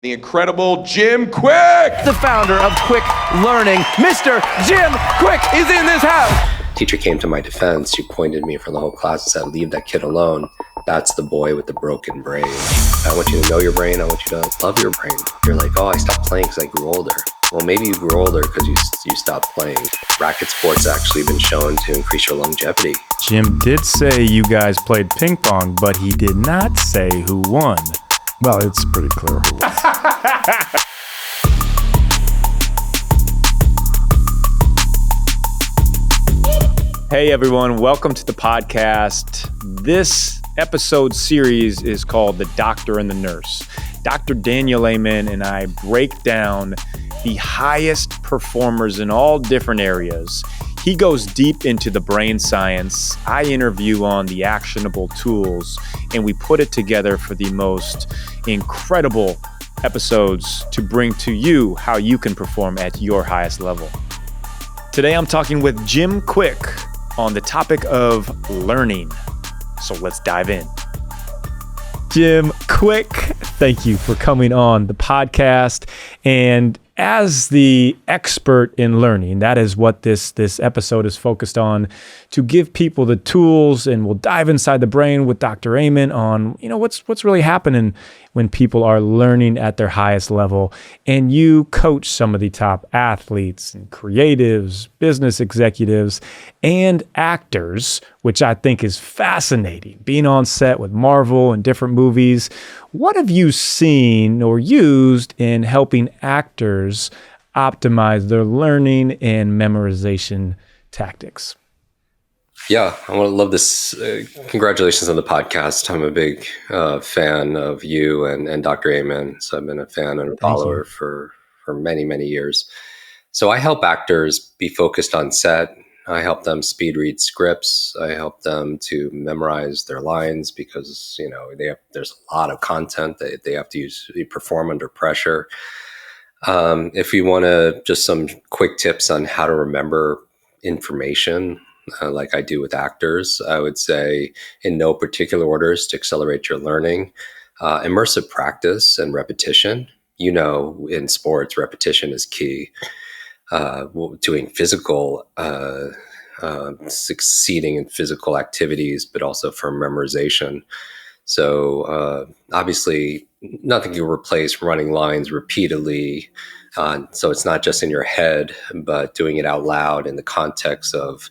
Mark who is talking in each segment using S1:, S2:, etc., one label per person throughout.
S1: The incredible Jim Kwik!
S2: The founder of Kwik Learning, Mr. Jim Kwik is in this house!
S3: Teacher came to my defense. She pointed me for the whole class and said, leave that kid alone. That's the boy with the broken brain. I want you to know your brain. I want you to love your brain. You're like, oh, I stopped playing because I grew older. Well, maybe you grew older because you stopped playing. Racket sports actually been shown to increase your longevity.
S4: Jim did say you guys played ping pong, but he did not say who won.
S5: Well, it's pretty clear who won.
S4: Hey everyone, welcome to the podcast. This episode series is called The Doctor and the Nurse. Dr. Daniel Amen and I break down the highest performers in all different areas. He goes deep into the brain science. I interview on the actionable tools, and we put it together for the most incredible episodes to bring to you how you can perform at your highest level. Today, I'm talking with Jim Kwik on the topic of learning. So let's dive in. Jim Kwik, thank you for coming on the podcast. And as the expert in learning, that is what this episode is focused on, to give people the tools, and we'll dive inside the brain with Dr. Amen on, what's really happening when people are learning at their highest level. And you coach some of the top athletes and creatives, business executives, and actors, which I think is fascinating, being on set with Marvel and different movies. What have you seen or used in helping actors optimize their learning and memorization tactics?
S3: Yeah, I want to love this. Congratulations on the podcast. I'm a big fan of you and Dr. Amen. So I've been a fan and a follower for many, many years. So I help actors be focused on set. I help them speed read scripts. I help them to memorize their lines because, there's a lot of content that they have to perform under pressure. If you want to, just some quick tips on how to remember information, like I do with actors, I would say in no particular orders to accelerate your learning. Immersive practice and repetition. In sports, repetition is key. Doing physical, succeeding in physical activities, but also for memorization. So obviously, nothing can replace running lines repeatedly. So it's not just in your head, but doing it out loud in the context of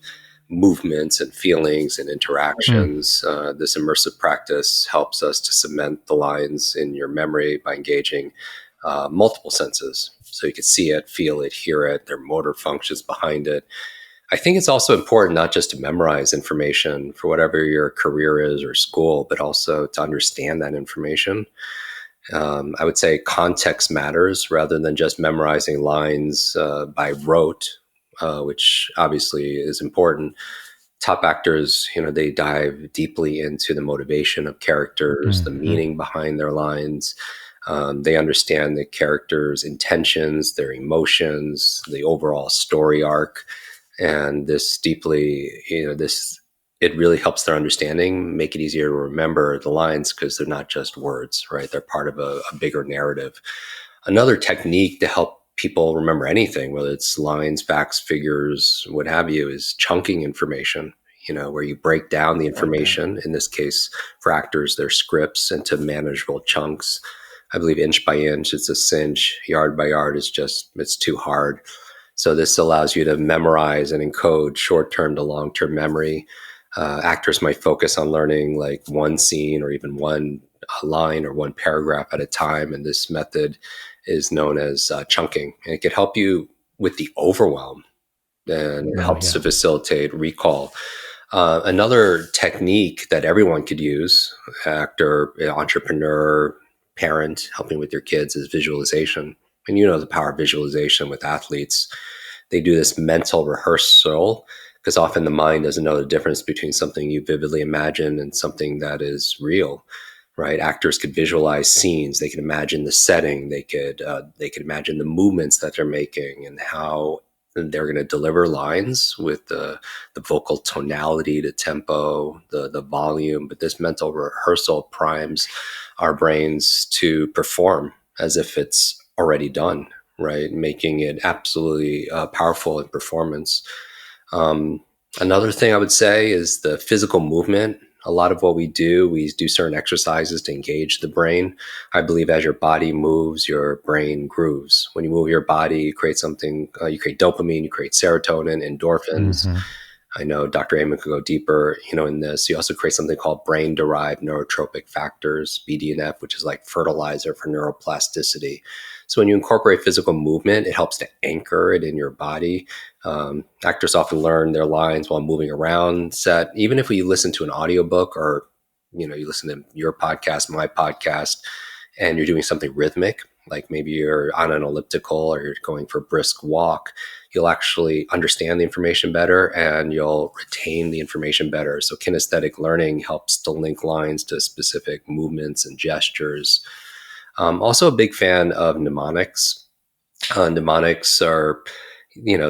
S3: movements and feelings and interactions. This immersive practice helps us to cement the lines in your memory by engaging multiple senses. So you can see it, feel it, hear it, their motor functions behind it. I think it's also important not just to memorize information for whatever your career is or school, but also to understand that information. I would say context matters rather than just memorizing lines by rote, which obviously is important. Top actors, they dive deeply into the motivation of characters, the meaning behind their lines. They understand the characters' intentions, their emotions, the overall story arc. And this deeply, it really helps their understanding, make it easier to remember the lines because they're not just words, right? They're part of a bigger narrative. Another technique to help people remember anything, whether it's lines, facts, figures, what have you, is chunking information, where you break down the information, in this case, for actors, their scripts, into manageable chunks. I believe inch by inch, it's a cinch. Yard by yard is it's too hard. So this allows you to memorize and encode short-term to long-term memory. Actors might focus on learning like one scene or even one line or one paragraph at a time. And this method is known as chunking. And it can help you with the overwhelm and it helps to facilitate recall. Another technique that everyone could use, actor, entrepreneur, parent, helping with your kids, is visualization. And the power of visualization with athletes. They do this mental rehearsal because often the mind doesn't know the difference between something you vividly imagine and something that is real, right? Actors could visualize scenes. They can imagine the setting. They could imagine the movements that they're making and how they're going to deliver lines with the vocal tonality, the tempo, the volume. But this mental rehearsal primes our brains to perform as if it's already done, right? Making it absolutely powerful in performance. Um, Another thing I would say is the physical movement. A lot of what we do certain exercises to engage the brain. I believe as your body moves, your brain grooves. When you move your body, you create something, you create dopamine, you create serotonin, endorphins.
S5: Mm-hmm.
S3: I know Dr. Amen could go deeper, in this. You also create something called brain-derived neurotropic factors, BDNF, which is like fertilizer for neuroplasticity. So when you incorporate physical movement, it helps to anchor it in your body. Actors often learn their lines while moving around set. Even if we listen to an audiobook or, you listen to your podcast, my podcast, and you're doing something rhythmic, like maybe you're on an elliptical or you're going for a brisk walk, you'll actually understand the information better and you'll retain the information better. So kinesthetic learning helps to link lines to specific movements and gestures. Also a big fan of mnemonics. Mnemonics are,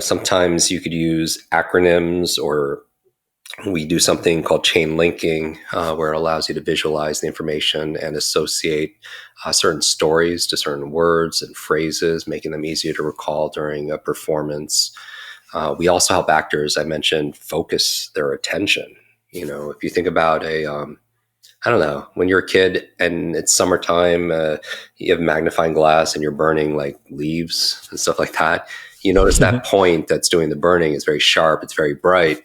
S3: sometimes you could use acronyms, or we do something called chain linking, where it allows you to visualize the information and associate certain stories to certain words and phrases, making them easier to recall during a performance. We also help actors, I mentioned, focus their attention. If you think about I don't know, when you're a kid and it's summertime, you have a magnifying glass and you're burning like leaves and stuff like that. You notice that point that's doing the burning is very sharp, it's very bright.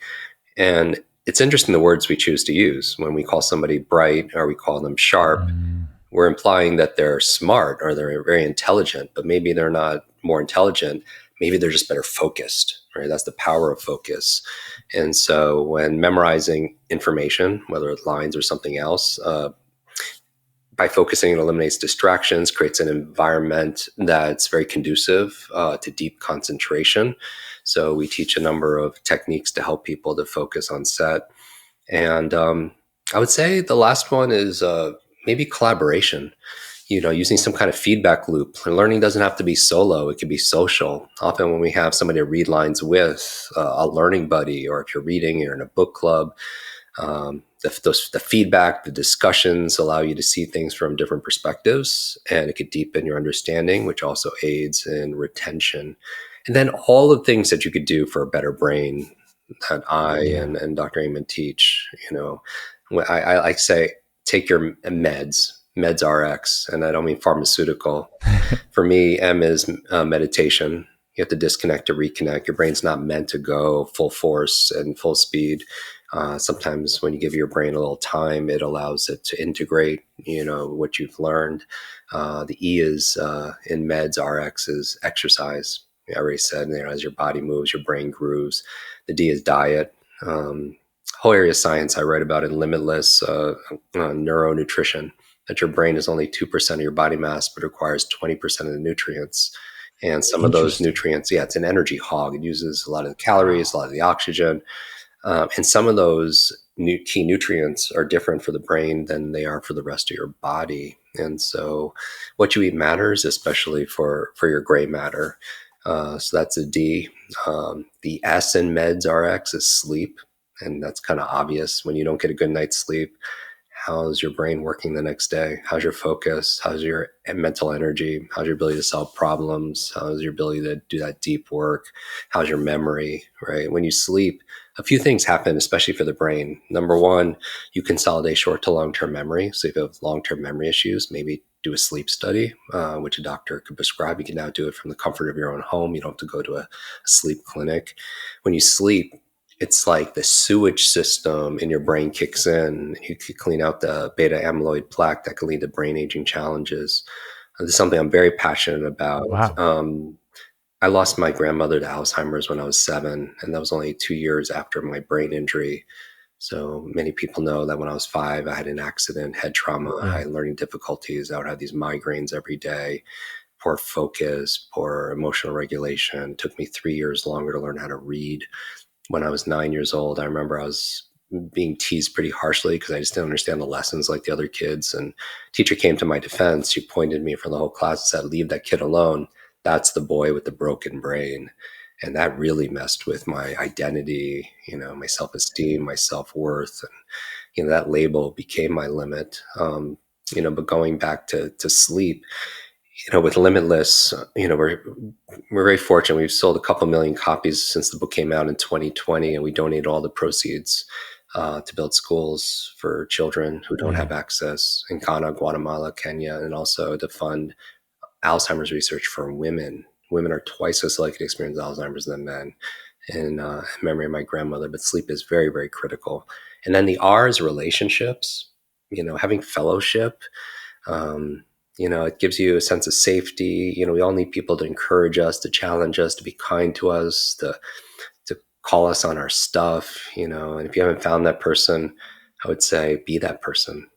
S3: And it's interesting the words we choose to use. When we call somebody bright or we call them sharp, we're implying that they're smart or they're very intelligent, but maybe they're not more intelligent. Maybe they're just better focused, right? That's the power of focus. And so when memorizing information, whether it's lines or something else, by focusing, it eliminates distractions, creates an environment that's very conducive to deep concentration. So we teach a number of techniques to help people to focus on set. And I would say the last one is maybe collaboration. Using some kind of feedback loop. Learning doesn't have to be solo; it can be social. Often, when we have somebody to read lines with, a learning buddy, or if you're reading, you're in a book club. The feedback, the discussions allow you to see things from different perspectives, and it could deepen your understanding, which also aids in retention. And then all the things that you could do for a better brain that and Dr. Amen teach. I like say, take your meds RX, and I don't mean pharmaceutical. For me, M is meditation. You have to disconnect to reconnect. Your brain's not meant to go full force and full speed. Sometimes when you give your brain a little time, it allows it to integrate, what you've learned. The E is in meds RX is exercise. I already said, as your body moves, your brain grooves. The D is diet. Whole area of science I write about in Limitless, neuronutrition, that your brain is only 2% of your body mass, but requires 20% of the nutrients. And some of those nutrients, it's an energy hog. It uses a lot of the calories, a lot of the oxygen. And some of those key nutrients are different for the brain than they are for the rest of your body. And so what you eat matters, especially for your gray matter. So that's a D. The S in meds RX is sleep. And that's kind of obvious. When you don't get a good night's sleep, how's your brain working the next day? How's your focus? How's your mental energy? How's your ability to solve problems? How's your ability to do that deep work? How's your memory, right? When you sleep, a few things happen, especially for the brain. Number one, you consolidate short to long-term memory. So if you have long-term memory issues, maybe do a sleep study, which a doctor could prescribe. You can now do it from the comfort of your own home. You don't have to go to a sleep clinic. When you sleep, it's like the sewage system in your brain kicks in. You could clean out the beta amyloid plaque that could lead to brain aging challenges. This is something I'm very passionate about.
S5: Wow.
S3: I lost my grandmother to Alzheimer's when I was 7, and that was only 2 years after my brain injury. So many people know that when I was 5, I had an accident, head trauma, I had learning difficulties. I would have these migraines every day, poor focus, poor emotional regulation. It took me 3 years longer to learn how to read. When I was 9 years old, I remember I was being teased pretty harshly because I just didn't understand the lessons like the other kids. And teacher came to my defense. She pointed me from the whole class and said, "Leave that kid alone. That's the boy with the broken brain." And that really messed with my identity, my self-esteem, my self-worth. And, that label became my limit. But going back to sleep, with Limitless, we're very fortunate. We've sold a couple million copies since the book came out in 2020, and we donate all the proceeds to build schools for children who don't have access in Ghana, Guatemala, Kenya, and also to fund Alzheimer's research for women. Women are twice as likely to experience Alzheimer's than men, in memory of my grandmother. But sleep is very, very critical. And then the R is relationships. Having fellowship. It gives you a sense of safety. We all need people to encourage us, to challenge us, to be kind to us, to call us on our stuff. And if you haven't found that person, I would say be that person.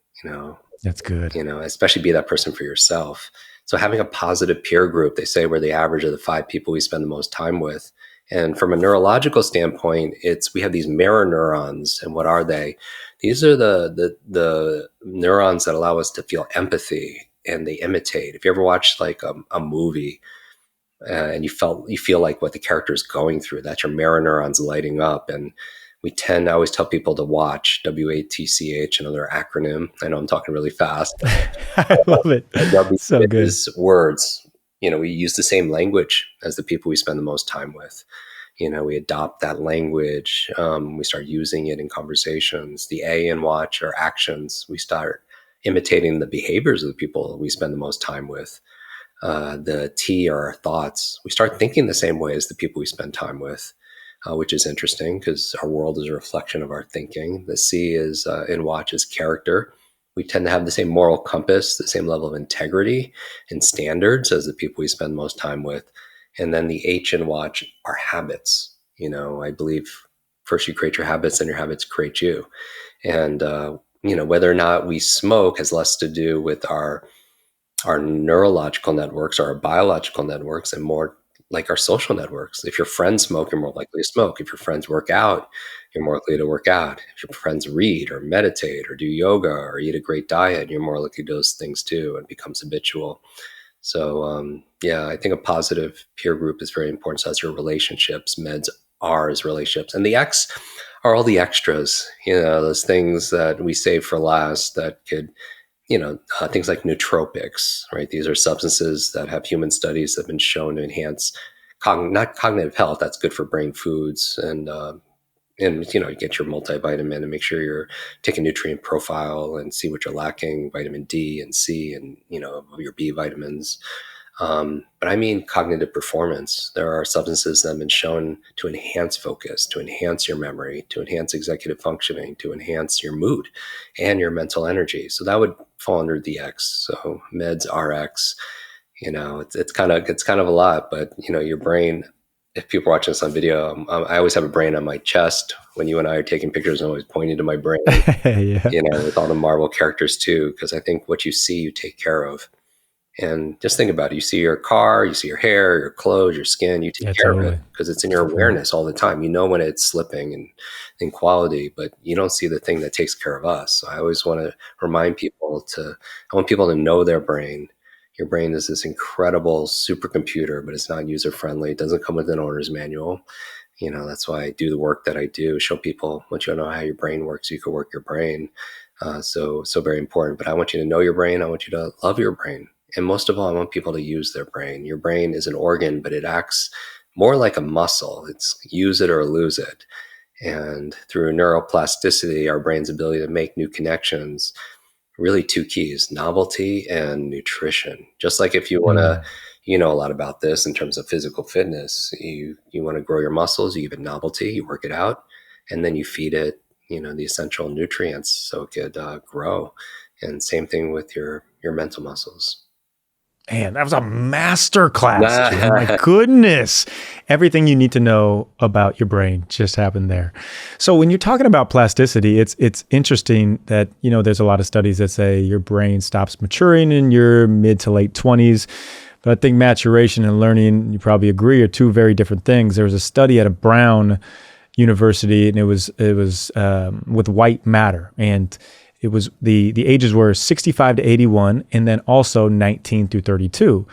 S4: That's good.
S3: Especially be that person for yourself. So having a positive peer group, they say we're the average of the 5 people we spend the most time with. And from a neurological standpoint, we have these mirror neurons. And what are they? These are the neurons that allow us to feel empathy, and they imitate. If you ever watched like a movie and you feel like what the character is going through, that's your mirror neurons lighting up. And I always tell people to watch WATCH, another acronym. I know I'm talking really fast.
S4: I love it. So good.
S3: Is words. We use the same language as the people we spend the most time with. We adopt that language. We start using it in conversations. The A in watch are actions. We start imitating the behaviors of the people we spend the most time with. The T are our thoughts. We start thinking the same way as the people we spend time with, which is interesting because our world is a reflection of our thinking. The C is in watch is character. We tend to have the same moral compass, the same level of integrity and standards as the people we spend most time with. And then the H in watch are habits. I believe first you create your habits, and your habits create you. And, whether or not we smoke has less to do with our neurological networks or our biological networks, and more like our social networks. If your friends smoke, you're more likely to smoke. If your friends work out, you're more likely to work out. If your friends read or meditate or do yoga or eat a great diet, you're more likely to do those things too, and it becomes habitual. So, I think a positive peer group is very important. So that's your relationships. Meds are as relationships. And the X are all the extras, those things that we save for last that could, things like nootropics, right? These are substances that have human studies that have been shown to enhance not cognitive health. That's good for brain foods, and you get your multivitamin and make sure you're taking nutrient profile and see what you're lacking, vitamin D and C, and your B vitamins. But I mean cognitive performance. There are substances that have been shown to enhance focus, to enhance your memory, to enhance executive functioning, to enhance your mood and your mental energy. So that would fall under the X. So meds, RX. It's kind of a lot, but your brain. If people are watching this on video, I always have a brain on my chest. When you and I are taking pictures, I'm always pointing to my brain, with all the Marvel characters too, because I think what you see, you take care of. And just think about it. You see your car, you see your hair, your clothes, your skin, you take care of it because it's in your awareness all the time. When it's slipping and in quality, but you don't see the thing that takes care of us. So I always want to remind people I want people to know their brain. Your brain is this incredible supercomputer, but it's not user-friendly. It doesn't come with an owner's manual. That's why I do the work that I do, show people, once you know how your brain works, you can work your brain. So very important. But I want you to know your brain. I want you to love your brain. And most of all, I want people to use their brain. Your brain is an organ, but it acts more like a muscle. It's use it or lose it. And through neuroplasticity, our brain's ability to make new connections, really 2 keys, novelty and nutrition. Just like if you want to, a lot about this in terms of physical fitness, you want to grow your muscles, you give it novelty, you work it out, and then you feed it, the essential nutrients so it could grow. And same thing with your mental muscles.
S4: Man, that was a masterclass, Jim. My goodness. Everything you need to know about your brain just happened there. So when you're talking about plasticity, it's interesting that, there's a lot of studies that say your brain stops maturing in your mid to late 20s. But I think maturation and learning, you probably agree, are 2 very different things. There was a study at a Brown University, and it was with white matter. And it was the ages were 65 to 81, and then also 19 through 32.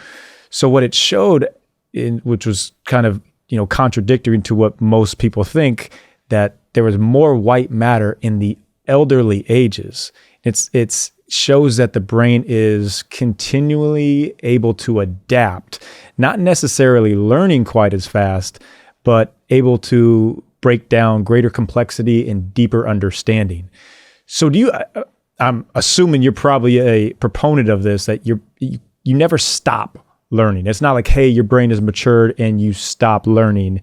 S4: So what it showed, which was kind of contradictory to what most people think, that there was more white matter in the elderly ages. It's shows that the brain is continually able to adapt, not necessarily learning quite as fast, but able to break down greater complexity and deeper understanding. So I'm assuming you're probably a proponent of this, that you never stop learning. It's not like, hey, your brain is matured and you stop learning.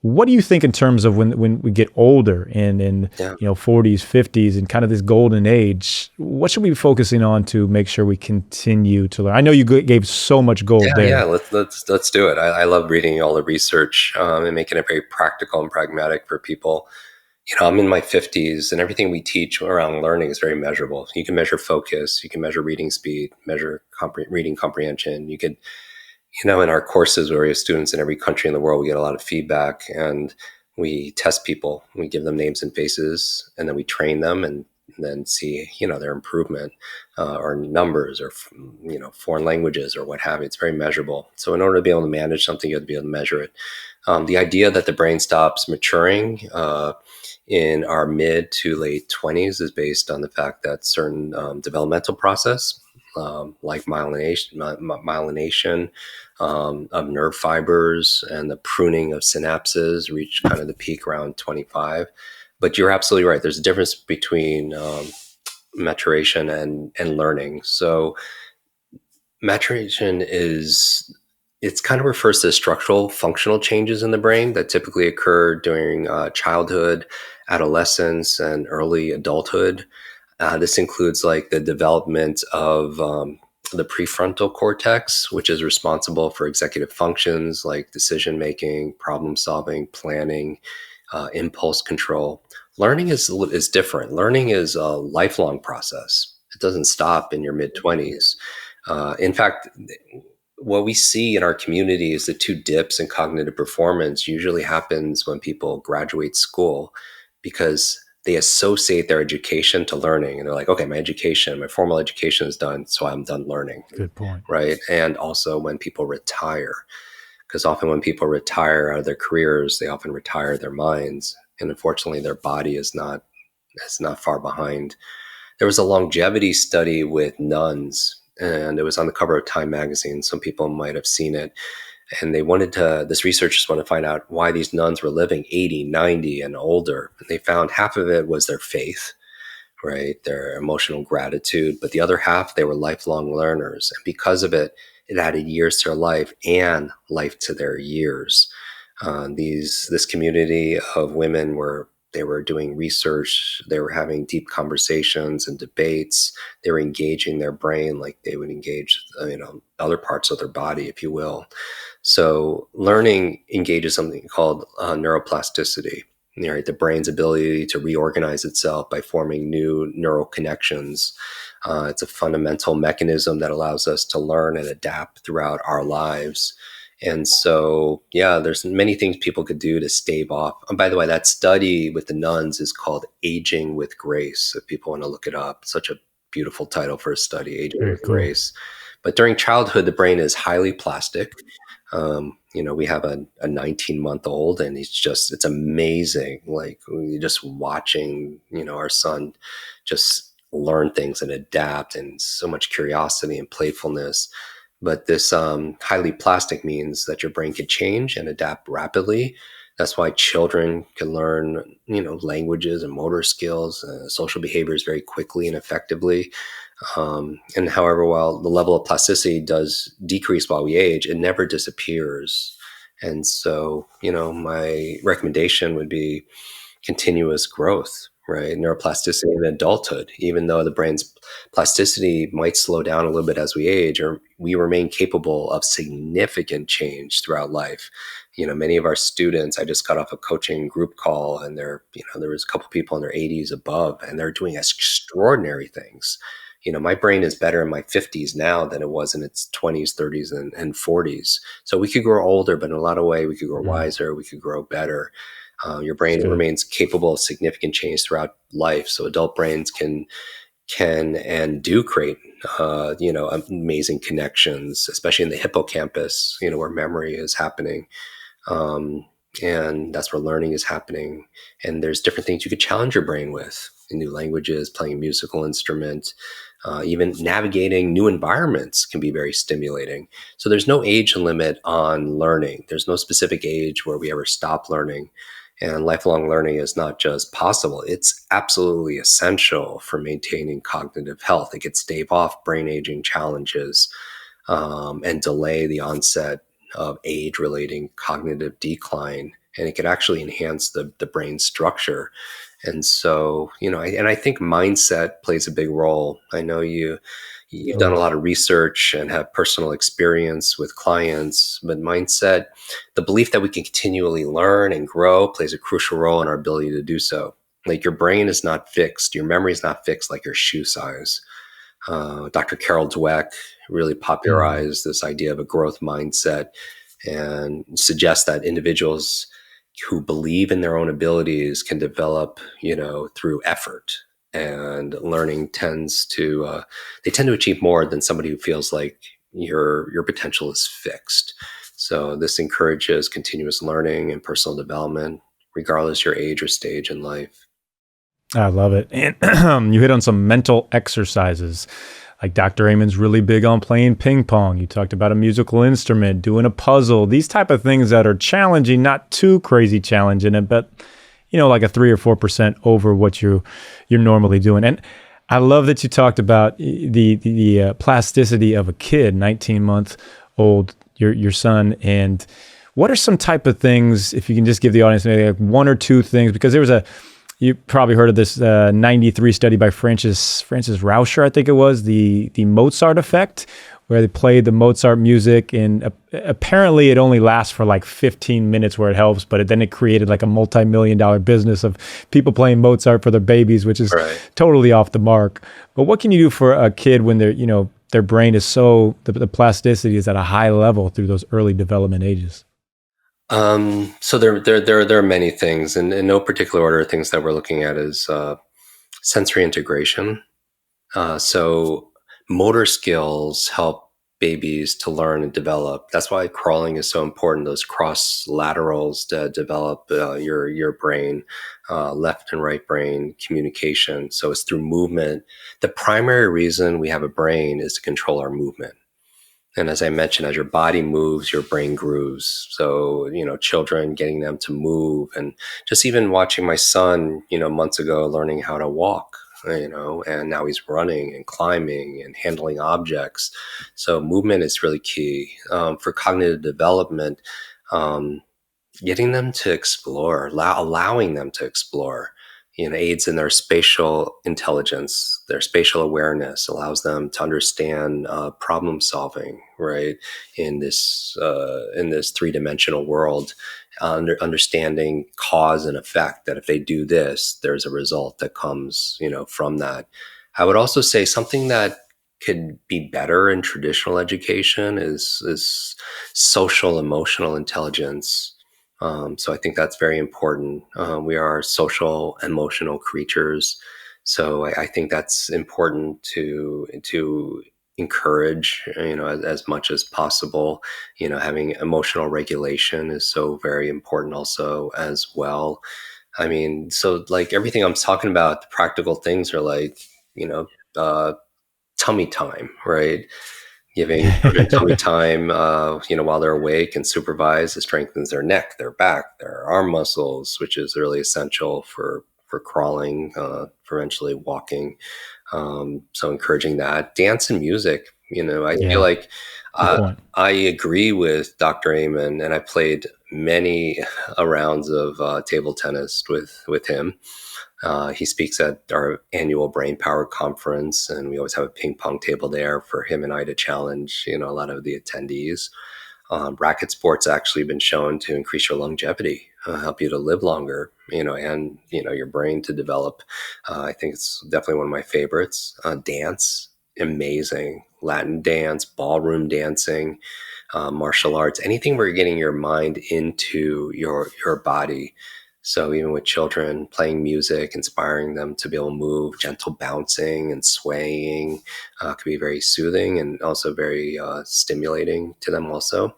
S4: What do you think in terms of when we get older and in 40s, 50s, and kind of this golden age? What should we be focusing on to make sure we continue to learn? I know you gave so much gold there.
S3: Yeah, let's do it. I love reading all the research and making it very practical and pragmatic for people. I'm in my 50s, and everything we teach around learning is very measurable. You can measure focus, you can measure reading speed, measure reading comprehension. You could, in our courses where we have students in every country in the world, we get a lot of feedback, and we test people. We give them names and faces, and then we train them and then see, their improvement or numbers or, foreign languages or what have you. It's very measurable. So in order to be able to manage something, you have to be able to measure it. The idea that the brain stops maturing in our mid to late 20s is based on the fact that certain developmental process, like myelination of nerve fibers and the pruning of synapses, reach kind of the peak around 25. But you're absolutely right. There's a difference between maturation and learning. So maturation it's kind of refers to structural functional changes in the brain that typically occur during childhood, adolescence, and early adulthood. This includes like the development of the prefrontal cortex, which is responsible for executive functions like decision making, problem solving, planning, impulse control. Learning is different. Learning is a lifelong process. It doesn't stop in your mid 20s. In fact, what we see in our community is the two dips in cognitive performance usually happens when people graduate school, because they associate their education to learning. And they're like, okay, my formal education is done, so I'm done learning.
S4: Good point.
S3: Right. And also when people retire, because often when people retire out of their careers, they often retire their minds. And unfortunately, their body is not far behind. There was a longevity study with nuns, and it was on the cover of Time magazine. Some people might have seen it. And this researchers wanted to find out why these nuns were living 80, 90 and older. And they found half of it was their faith, right? Their emotional gratitude. But the other half, they were lifelong learners. And because of it, it added years to their life and life to their years. This community of women they were doing research, they were having deep conversations and debates, they were engaging their brain like they would engage, other parts of their body, if you will. So learning engages something called neuroplasticity, right? The brain's ability to reorganize itself by forming new neural connections. It's a fundamental mechanism that allows us to learn and adapt throughout our lives. And so, there's many things people could do to stave off. And by the way, that study with the nuns is called Aging with Grace, if people want to look it up. Such a beautiful title for a study, Aging with Grace. But during childhood, the brain is highly plastic. We have a 19-month-old, and it's amazing. Like, just watching, our son just learn things and adapt, and so much curiosity and playfulness. But this highly plastic means that your brain can change and adapt rapidly. That's why children can learn, languages and motor skills, social behaviors very quickly and effectively. And however, while the level of plasticity does decrease while we age, it never disappears. And so, my recommendation would be continuous growth, right? Neuroplasticity in adulthood, even though the brain's plasticity might slow down a little bit as we age, or we remain capable of significant change throughout life. Many of our students, I just got off a coaching group call, and there was a couple people in their 80s above, and they're doing extraordinary things. My brain is better in my 50s now than it was in its 20s, 30s, and 40s. So we could grow older, but in a lot of ways, we could grow wiser, we could grow better. Your brain remains capable of significant change throughout life. So adult brains can and do create, amazing connections, especially in the hippocampus, where memory is happening. And that's where learning is happening. And there's different things you could challenge your brain with, new languages, playing a musical instrument, Even navigating new environments can be very stimulating. So there's no age limit on learning. There's no specific age where we ever stop learning. And lifelong learning is not just possible, it's absolutely essential for maintaining cognitive health. It could stave off brain aging challenges and delay the onset of age relating cognitive decline. And it could actually enhance the brain structure. And so, I think mindset plays a big role. I know you've done a lot of research and have personal experience with clients, but mindset, the belief that we can continually learn and grow, plays a crucial role in our ability to do so. Like, your brain is not fixed, your memory is not fixed like your shoe size. Dr. Carol Dweck really popularized this idea of a growth mindset and suggests that individuals who believe in their own abilities can develop, through effort. And learning they tend to achieve more than somebody who feels like your potential is fixed. So this encourages continuous learning and personal development, regardless your age or stage in life.
S4: I love it. And you hit on some mental exercises. Like Dr. Amon's really big on playing ping pong. You talked about a musical instrument, doing a puzzle, these type of things that are challenging, not too crazy challenging it, but like a 3 or 4% over what you're normally doing. And I love that you talked about the plasticity of a kid, 19-month-old, your son. And what are some type of things, if you can just give the audience maybe like 1 or 2 things, because there was you probably heard of this 93 study by Francis Rauscher, I think it was, the Mozart effect, where they played the Mozart music, and apparently it only lasts for like 15 minutes where it helps, but then it created like a multi-million-dollar business of people playing Mozart for their babies, which is totally off the mark. But what can you do for a kid when their brain is the plasticity is at a high level through those early development ages?
S3: So there are many things, and in no particular order. Things that we're looking at is sensory integration. So motor skills help babies to learn and develop. That's why crawling is so important. Those cross laterals to develop your brain, left and right brain communication. So it's through movement. The primary reason we have a brain is to control our movement. And as I mentioned, as your body moves, your brain grooves. So, children, getting them to move, and just even watching my son, months ago, learning how to walk, and now he's running and climbing and handling objects. So movement is really key for cognitive development. Getting them to explore, allowing them to explore, aids in their spatial intelligence, their spatial awareness, allows them to understand problem solving, right, in this 3-dimensional world, understanding cause and effect, that if they do this, there's a result that comes, from that. I would also say something that could be better in traditional education is social emotional intelligence. So I think that's very important. We are social, emotional creatures, so I think that's important to encourage, as much as possible. Having emotional regulation is so very important, also as well. I mean, so like everything I'm talking about, the practical things are like, uh, tummy time, right? Giving children tummy time, while they're awake and supervised, it strengthens their neck, their back, their arm muscles, which is really essential for crawling, for eventually walking. So encouraging that. Dance and music, I feel like I agree with Dr. Amen, and I played many rounds of table tennis with him. He speaks at our annual Brain Power Conference, and we always have a ping pong table there for him and I to challenge, a lot of the attendees. Racket sports actually been shown to increase your longevity, help you to live longer, and your brain to develop. I think it's definitely one of my favorites. Dance, amazing. Latin dance, ballroom dancing, martial arts, anything where you're getting your mind into your body. So even with children, playing music, inspiring them to be able to move, gentle bouncing and swaying could be very soothing and also very stimulating to them also.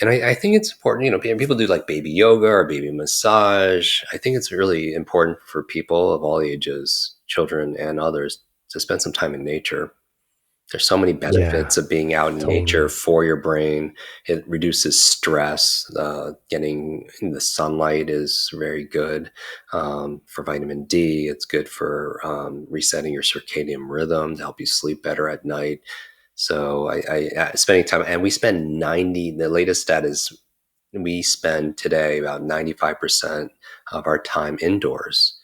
S3: And I think it's important, people do like baby yoga or baby massage. I think it's really important for people of all ages, children and others, to spend some time in nature. There's so many benefits
S5: Yeah,
S3: of being out in nature
S5: totally.
S3: for your brain. It reduces stress. Getting in the sunlight is very good for vitamin D. It's good for resetting your circadian rhythm to help you sleep better at night. So spending time, and we spend 90, the latest stat is we spend today about 95% of our time indoors.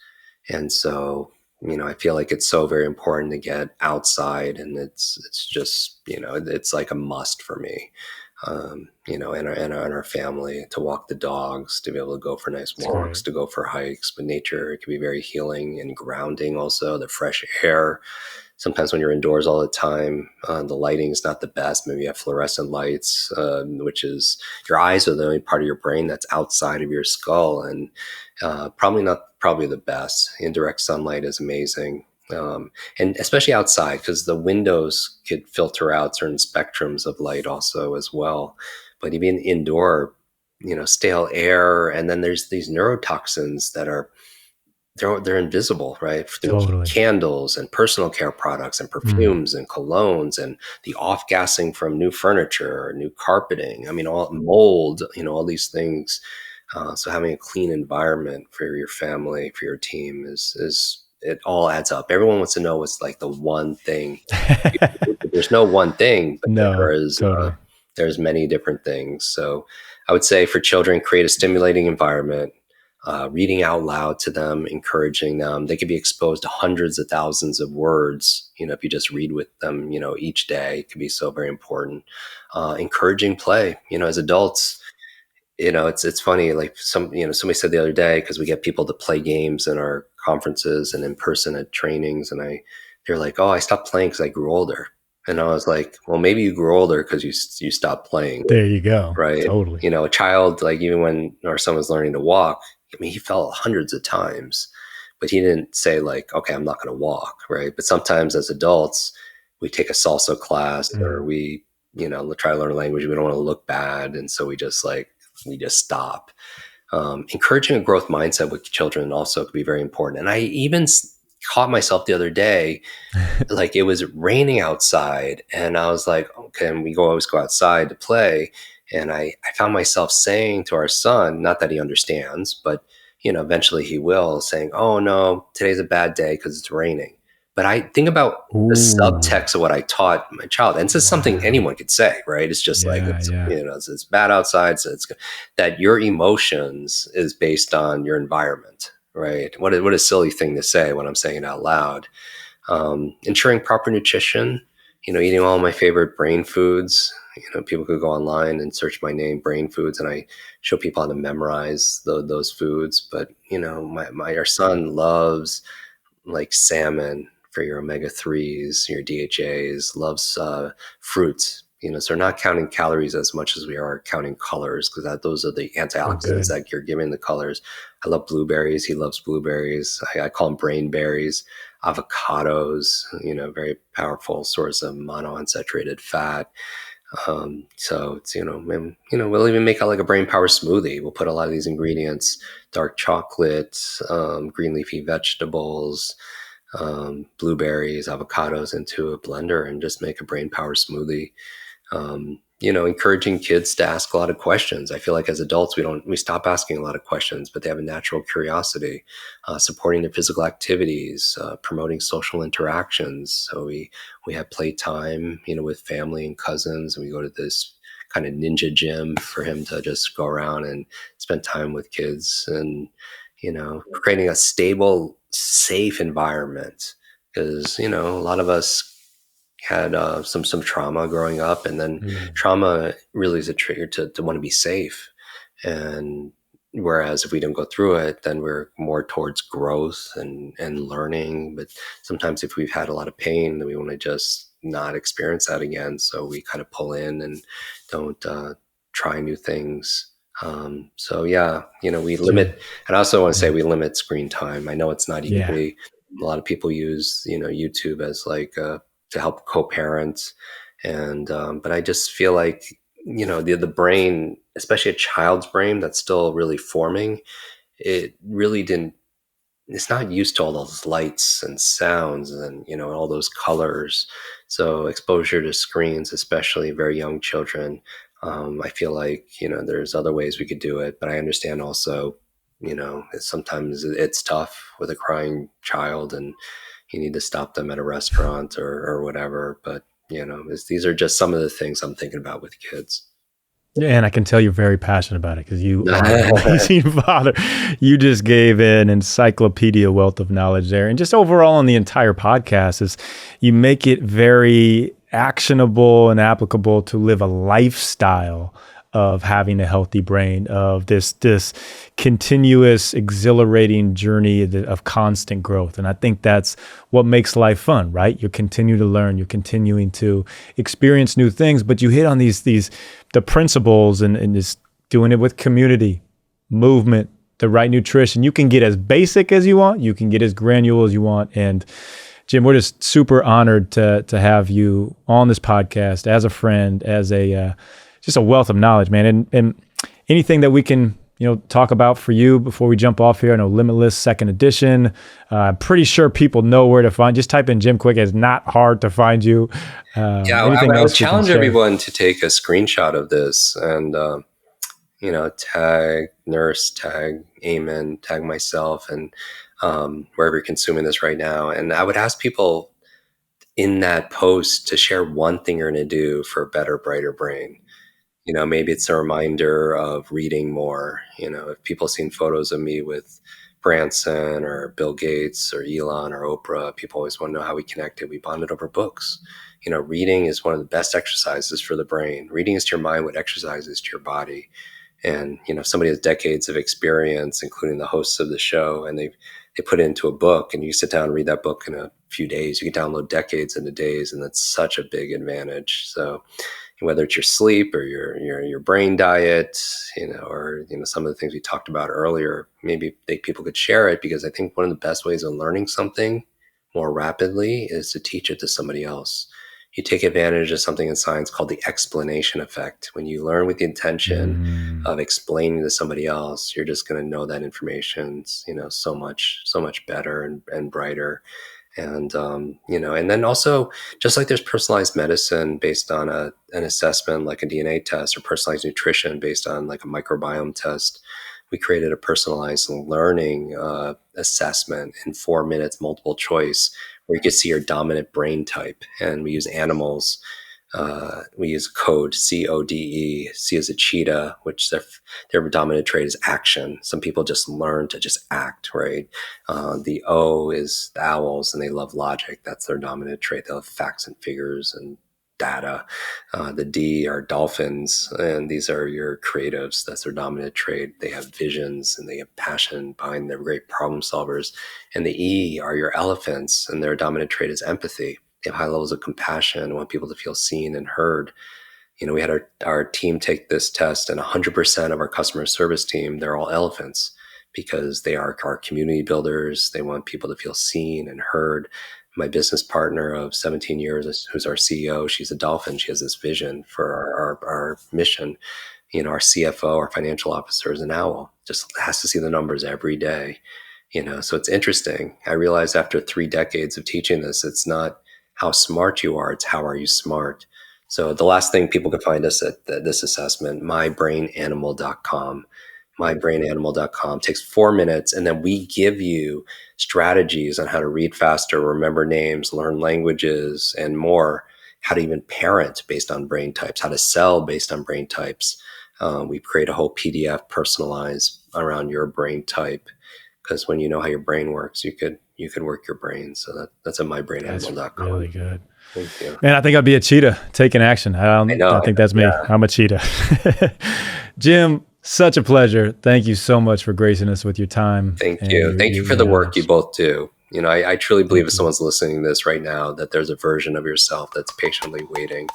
S3: And so, I feel like it's so very important to get outside, and it's just, it's like a must for me. And our family, to walk the dogs, to be able to go for nice
S5: It's
S3: walks,
S5: great.
S3: to go for hikes. But nature, it can be very healing and grounding. Also, the fresh air. Sometimes when you're indoors all the time, the lighting is not the best. Maybe you have fluorescent lights, which is, your eyes are the only part of your brain that's outside of your skull, and probably the best. Indirect sunlight is amazing. And especially outside, because the windows could filter out certain spectrums of light also as well. But even indoor, stale air, and then there's these neurotoxins that are, they're invisible, right? Through
S5: Totally.
S3: candles and personal care products and
S5: Mm.
S3: perfumes and colognes and the off gassing from new furniture, new carpeting. I mean, all mold, all these things. So having a clean environment for your family, for your team is it all adds up. Everyone wants to know what's like the one thing. There's no one thing, but
S5: No,
S3: uh,
S5: totally.
S3: there's many different things. So I would say for children, create a stimulating environment, reading out loud to them, encouraging them. They could be exposed to hundreds of thousands of words. If you just read with them, each day, it could be so very important. Encouraging play. As adults, it's funny. Like somebody said the other day, because we get people to play games in our conferences and in person at trainings, and they're like, "Oh, I stopped playing because I grew older." And I was like, "Well, maybe you grew older because you stopped playing."
S5: There you go.
S3: Right?
S5: Totally.
S3: A child, like, even when or someone's learning to walk, I mean, he fell hundreds of times, but he didn't say like, "Okay, I'm not going to walk," right? But sometimes as adults, we take a salsa class, or
S5: Mm.
S3: we, try to learn a language. We don't want to look bad, and so we just stop. Encouraging a growth mindset with children also could be very important. And I even caught myself the other day, like, it was raining outside, and I was like, okay, and we always go outside to play. And I found myself saying to our son, not that he understands, but eventually he will, saying, "Oh no, today's a bad day because it's raining." But I think about the
S5: Ooh.
S3: subtext of what I taught my child, and this is something
S5: Wow.
S3: anyone could say, right? It's just like,
S5: Yeah, yeah.
S3: it's bad outside, so it's that your emotions is based on your environment, right? What a silly thing to say when I'm saying it out loud. Ensuring proper nutrition, eating all my favorite brain foods. People could go online and search my name, brain foods, and I show people how to memorize those foods. But, our son loves, like, salmon for your omega-3s, your DHAs, loves fruits. So we're not counting calories as much as we are counting colors, because those are the
S5: Oh,
S3: antioxidants
S5: good.
S3: that you're giving the colors. I love blueberries. He loves blueberries. I call them brain berries. Avocados, very powerful source of monounsaturated fat. So it's, we'll even make like a brain power smoothie. We'll put a lot of these ingredients, dark chocolate, green leafy vegetables, blueberries, avocados, into a blender, and just make a brain power smoothie. Encouraging kids to ask a lot of questions. I feel like as adults, we stop asking a lot of questions, but they have a natural curiosity. Supporting their physical activities, promoting social interactions. So we have playtime, with family and cousins, and we go to this kind of ninja gym for him to just go around and spend time with kids, and creating a stable, safe environment, because a lot of us had some trauma growing up, and then
S5: Mm.
S3: trauma really is a trigger to want to be safe. And whereas if we don't go through it, then we're more towards growth and learning. But sometimes if we've had a lot of pain, then we want to just not experience that again, so we kind of pull in and don't try new things. So yeah, we
S5: Good.
S3: limit. And I also want to say
S5: Yeah.
S3: we limit screen time. I know it's not
S5: Yeah.
S3: easy. A lot of people use YouTube as like to help co-parents, and but I just feel like the brain, especially a child's brain that's still really forming, it really didn't it's not used to all those lights and sounds and all those colors. So exposure to screens, especially very young children, I feel like, there's other ways we could do it, but I understand also, sometimes it's tough with a crying child and you need to stop them at a restaurant or whatever. But, these are just some of the things I'm thinking about with kids.
S4: Yeah, and I can tell you're very passionate about it because you are an amazing father. You just gave an encyclopedia wealth of knowledge there. And just overall on the entire podcast is you make it very actionable and applicable to live a lifestyle of having a healthy brain, of this continuous, exhilarating journey of constant growth. And I think that's what makes life fun, right? You continue to learn, you're continuing to experience new things, but you hit on the principles and just doing it with community, movement, the right nutrition. You can get as basic as you want, you can get as granular as you want. And Jim, we're just super honored to have you on this podcast as a friend, as just a wealth of knowledge, man. And anything that we can, talk about for you before we jump off here. I know Limitless second edition. I'm pretty sure people know where to find. Just type in Jim Kwik. It's not hard to find you.
S3: I would challenge everyone to take a screenshot of this and, tag Nurse, tag Eamon, tag myself, and wherever you're consuming this right now. And I would ask people in that post to share one thing you're going to do for a better, brighter brain. Maybe it's a reminder of reading more. If people seen photos of me with Branson or Bill Gates or Elon or Oprah, people always want to know how we connected. We bonded over books. Reading is one of the best exercises for the brain. Reading is to your mind what exercise is to your body. And, if somebody has decades of experience, including the hosts of the show, and they put it into a book and you sit down and read that book in a few days, you can download decades into days. And that's such a big advantage. So whether it's your sleep or your brain diet, or some of the things we talked about earlier, maybe people could share it, because I think one of the best ways of learning something more rapidly is to teach it to somebody else. You take advantage of something in science called the explanation effect. When you learn with the intention of explaining to somebody else, you're just going to know that information, so much better and brighter. And, and then also, just like there's personalized medicine based on an assessment like a DNA test, or personalized nutrition based on like a microbiome test, we created a personalized learning assessment in 4 minutes, multiple choice, where you could see your dominant brain type. And we use animals. We use code CODE. C is a cheetah, which their dominant trait is action. Some people just learn to just act, right? The O is the owls, and they love logic. That's their dominant trait. They love facts and figures and data. The D are dolphins, and these are your creatives. That's their dominant trait. They have visions and they have passion behind. They're great problem solvers. And the E are your elephants, and their dominant trait is empathy. They have high levels of compassion and want people to feel seen and heard. We had our team take this test, and 100% of our customer service team, they're all elephants, because they are our community builders. They want people to feel seen and heard. My business partner of 17 years, who's our CEO, she's a dolphin. She has this vision for our mission. Our CFO, our financial officer, is an owl, just has to see the numbers every day. So it's interesting. I realized after 3 decades of teaching this, it's not how smart you are, it's how are you smart. So the last thing people can find us at this assessment, mybrainanimal.com. mybrainanimal.com takes 4 minutes, and then we give you strategies on how to read faster, remember names, learn languages, and more, how to even parent based on brain types, how to sell based on brain types. We create a whole PDF personalized around your brain type, because when you know how your brain works, you could work your brain. So that's at mybrainanimal.com.
S4: That's really good.
S3: Thank you.
S4: Man, I think I'd be a cheetah taking action. I think that's me. Yeah. I'm a cheetah. Jim, such a pleasure. Thank you so much for gracing us with your time.
S3: Thank you. Thank you for the work you both do. I truly believe if someone's listening to this right now, that there's a version of yourself that's patiently waiting.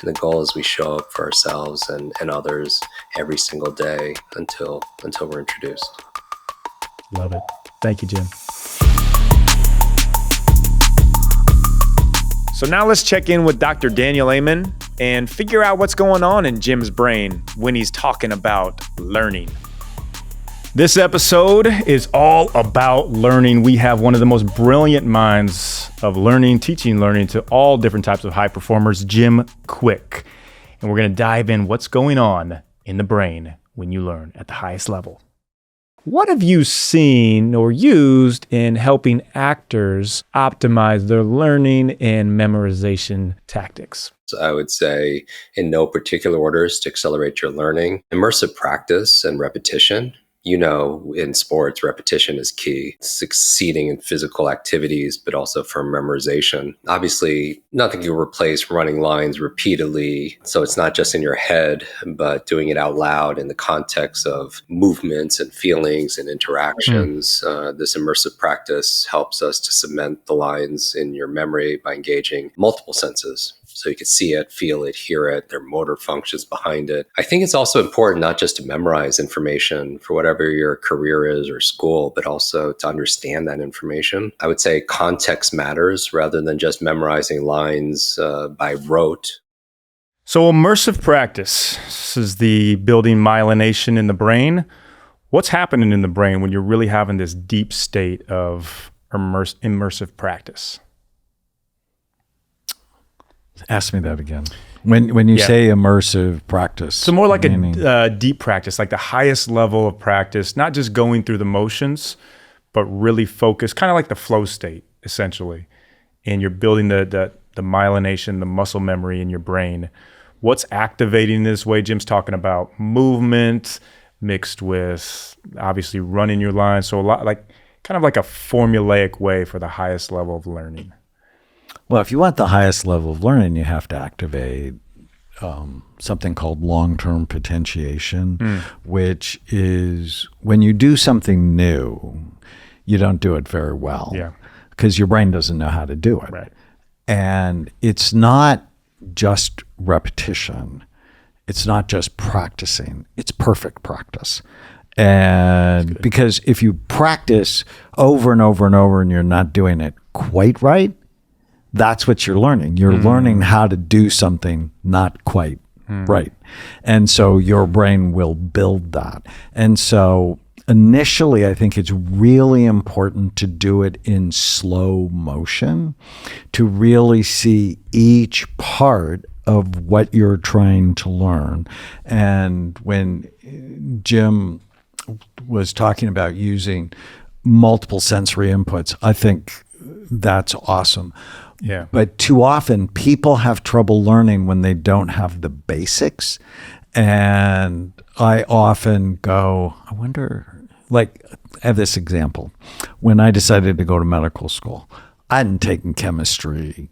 S3: And the goal is we show up for ourselves and others every single day until we're introduced.
S4: Love it. Thank you, Jim. So now let's check in with Dr. Daniel Amen and figure out what's going on in Jim's brain when he's talking about learning. This episode is all about learning. We have one of the most brilliant minds of learning, teaching learning to all different types of high performers, Jim Kwik. And we're going to dive in what's going on in the brain when you learn at the highest level. What have you seen or used in helping actors optimize their learning and memorization tactics?
S3: So I would say, in no particular orders to accelerate your learning, immersive practice and repetition. You know, in sports, repetition is key. Succeeding in physical activities, but also for memorization. Obviously, nothing can replace running lines repeatedly. So it's not just in your head, but doing it out loud in the context of movements and feelings and interactions. This immersive practice helps us to cement the lines in your memory by engaging multiple senses. So you can see it, feel it, hear it, their motor functions behind it. I think it's also important not just to memorize information for whatever your career is or school, but also to understand that information. I would say context matters rather than just memorizing lines by rote.
S4: So immersive practice, this is the building myelination in the brain. What's happening in the brain when you're really having this deep state of immersive practice?
S5: Ask me that again. When you say immersive practice.
S4: So more like a deep practice, like the highest level of practice, not just going through the motions, but really focus, kind of like the flow state, essentially. And you're building the myelination, the muscle memory in your brain. What's activating this way? Jim's talking about movement mixed with obviously running your line. So a lot kind of like a formulaic way for the highest level of learning.
S5: Well, if you want the highest level of learning, you have to activate something called long-term potentiation, which is when you do something new, you don't do it very well because your brain doesn't know how to do it.
S4: Right.
S5: And it's not just repetition. It's not just practicing. It's perfect practice. And because if you practice over and over and over and you're not doing it quite right, that's what you're learning. You're learning how to do something not quite right. And so your brain will build that. And so initially, I think it's really important to do it in slow motion to really see each part of what you're trying to learn. And when Jim was talking about using multiple sensory inputs, I think that's awesome.
S4: Yeah.
S5: But too often people have trouble learning when they don't have the basics. And I often go, I wonder, like, I have this example. When I decided to go to medical school, I hadn't taken chemistry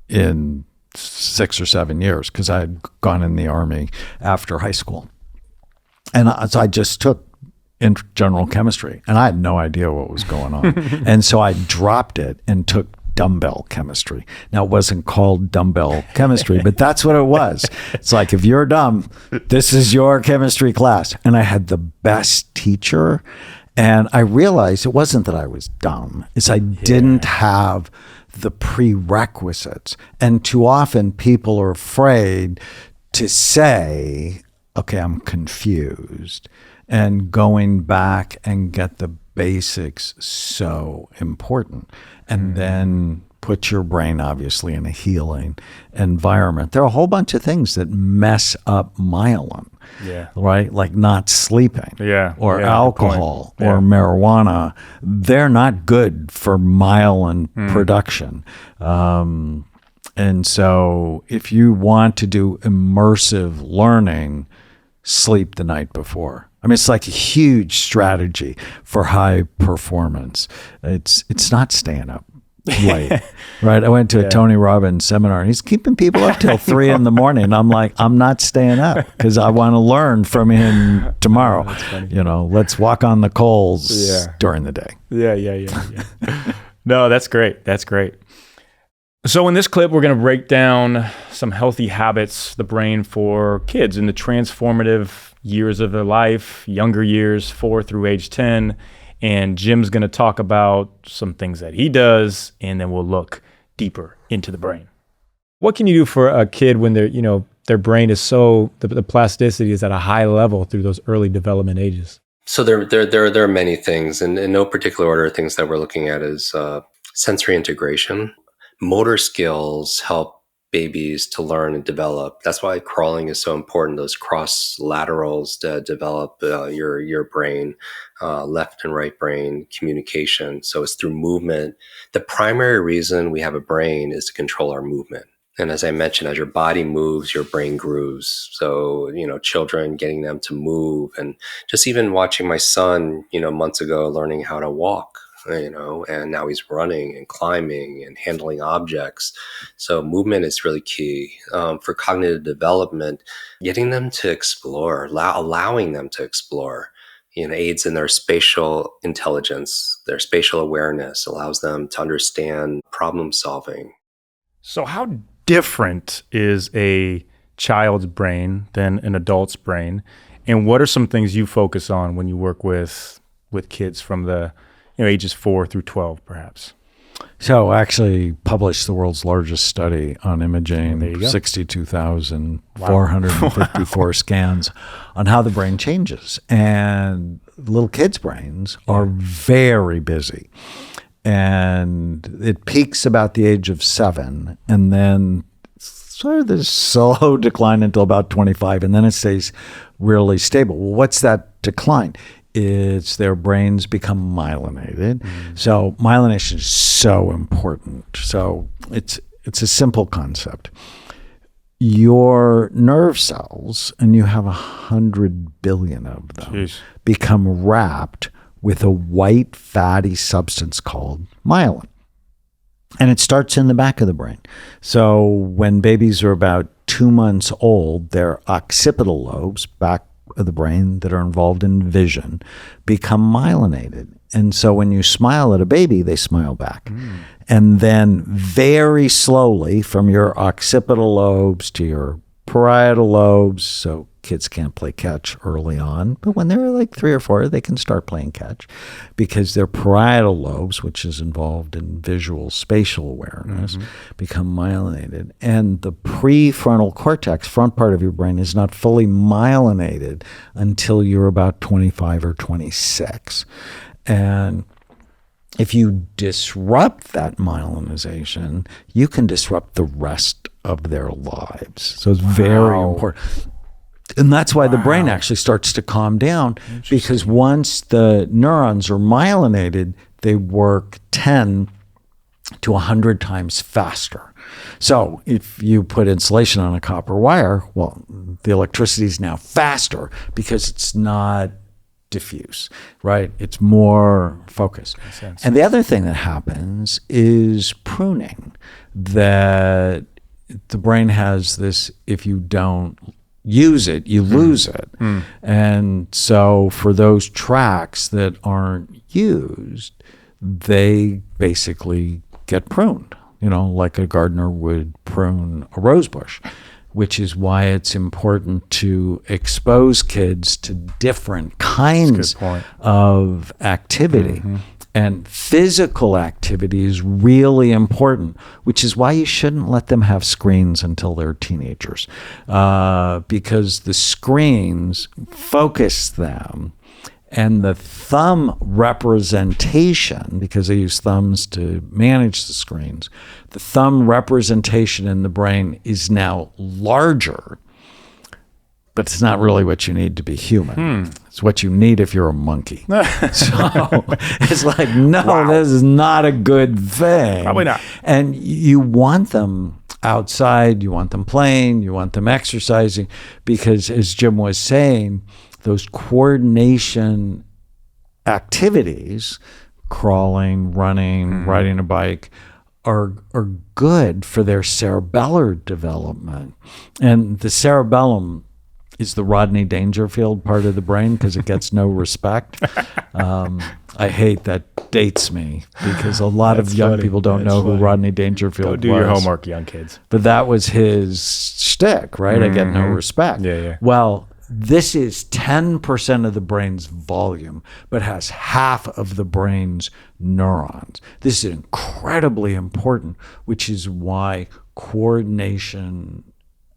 S5: in 6 or 7 years because I had gone in the Army after high school. And so I just took in general chemistry and I had no idea what was going on. And so I dropped it and took dumbbell chemistry. Now, it wasn't called dumbbell chemistry, but that's what it was. It's like, if you're dumb, this is your chemistry class. And I had the best teacher. And I realized it wasn't that I was dumb. It's I didn't have the prerequisites. And too often people are afraid to say, okay, I'm confused. And going back and get the basics so important. And then put your brain obviously in a healing environment. There are a whole bunch of things that mess up myelin, right? Like not sleeping or alcohol or marijuana. They're not good for myelin production. And so if you want to do immersive learning, sleep the night before. I mean, it's like a huge strategy for high performance. It's not staying up late, right? I went to a Tony Robbins seminar and he's keeping people up till 3 a.m. I'm like, I'm not staying up because I want to learn from him tomorrow. You know, let's walk on the coals during the day.
S4: Yeah. No, that's great. That's great. So in this clip, we're going to break down some healthy habits, the brain for kids in the transformative years of their life, younger years, 4 through age 10. And Jim's going to talk about some things that he does, and then we'll look deeper into the brain. What can you do for a kid when their brain is so, the plasticity is at a high level through those early development ages?
S3: So there are many things, and in no particular order. Things that we're looking at is sensory integration. Motor skills help babies to learn and develop. That's why crawling is so important. Those cross laterals to develop your brain, left and right brain communication. So it's through movement. The primary reason we have a brain is to control our movement. And as I mentioned, as your body moves, your brain grooves. So, children, getting them to move, and just even watching my son, months ago, learning how to walk, and now he's running and climbing and handling objects. So movement is really key for cognitive development, getting them to explore, allowing them to explore. Aids in their spatial intelligence, their spatial awareness, allows them to understand problem solving.
S4: So how different is a child's brain than an adult's brain? And what are some things you focus on when you work with kids from the ages 4 through 12, perhaps?
S5: So I actually published the world's largest study on imaging, 62,454 scans on how the brain changes. And little kids' brains are very busy. And it peaks about the age of 7, and then sort of this slow decline until about 25, and then it stays really stable. Well, what's that decline? It's their brains become myelinated. So myelination is so important. So it's a simple concept. Your nerve cells, and you have 100 billion of them, become wrapped with a white fatty substance called myelin. And it starts in the back of the brain. So when babies are about 2 months old, their occipital lobes, back of the brain that are involved in vision, become myelinated. And so when you smile at a baby, they smile back. And then very slowly from your occipital lobes to your parietal lobes, so kids can't play catch early on, but when they're like 3 or 4, they can start playing catch because their parietal lobes, which is involved in visual spatial awareness, become myelinated. And the prefrontal cortex, front part of your brain, is not fully myelinated until you're about 25 or 26. And if you disrupt that myelinization, you can disrupt the rest of their lives. So it's very important. And that's why the brain actually starts to calm down, because once the neurons are myelinated, they work 10 to 100 times faster. So if you put insulation on a copper wire, well, the electricity is now faster because it's not diffuse, right? It's more focused. And the other thing that happens is pruning, that the brain has this, if you don't use it, you lose it. And so for those tracks that aren't used, they basically get pruned, like a gardener would prune a rose bush, which is why it's important to expose kids to different kinds of activity. And physical activity is really important, which is why you shouldn't let them have screens until they're teenagers, because the screens focus them, and the thumb representation, because they use thumbs to manage the screens, the thumb representation in the brain is now larger, but it's not really what you need to be human. It's what you need if you're a monkey. So it's like, no, this is not a good thing.
S4: Probably not.
S5: And you want them outside, you want them playing, you want them exercising, because as Jim was saying, those coordination activities, crawling, running, riding a bike, are good for their cerebellar development. And the cerebellum is the Rodney Dangerfield part of the brain because it gets no respect. I hate that dates me because a lot of young people don't know who Rodney Dangerfield was.
S4: Don't do your homework, young kids.
S5: But that was his shtick, right? I get no respect.
S4: Yeah.
S5: Well, this is 10% of the brain's volume, but has half of the brain's neurons. This is incredibly important, which is why coordination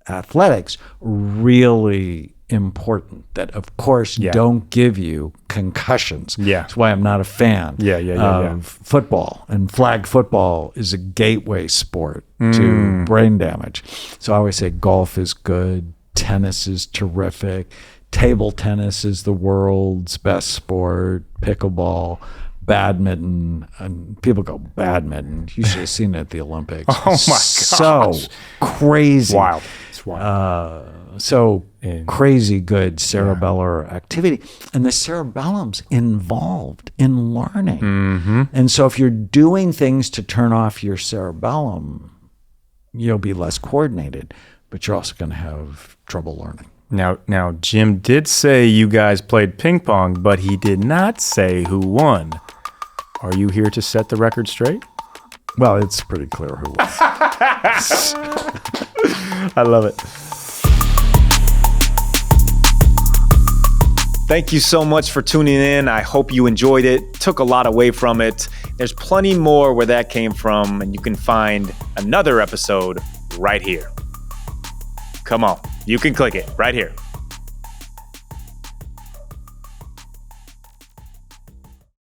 S5: athletics really important, that of course don't give you concussions.
S4: Yeah.
S5: That's why I'm not a fan of football. And flag football is a gateway sport to brain damage. So I always say golf is good, tennis is terrific, table tennis is the world's best sport, pickleball, badminton, and people go, badminton. You should have seen it at the Olympics.
S4: Oh my gosh.
S5: So crazy.
S4: Wild. It's wild.
S5: Crazy good cerebellar activity. And the cerebellum's involved in learning. And so if you're doing things to turn off your cerebellum, you'll be less coordinated, but you're also going to have trouble learning.
S4: Now, Jim did say you guys played ping pong, but he did not say who won. Are you here to set the record straight?
S5: Well, it's pretty clear who won.
S4: I love it. Thank you so much for tuning in. I hope you enjoyed it. Took a lot away from it. There's plenty more where that came from, and you can find another episode right here. Come on, you can click it right here.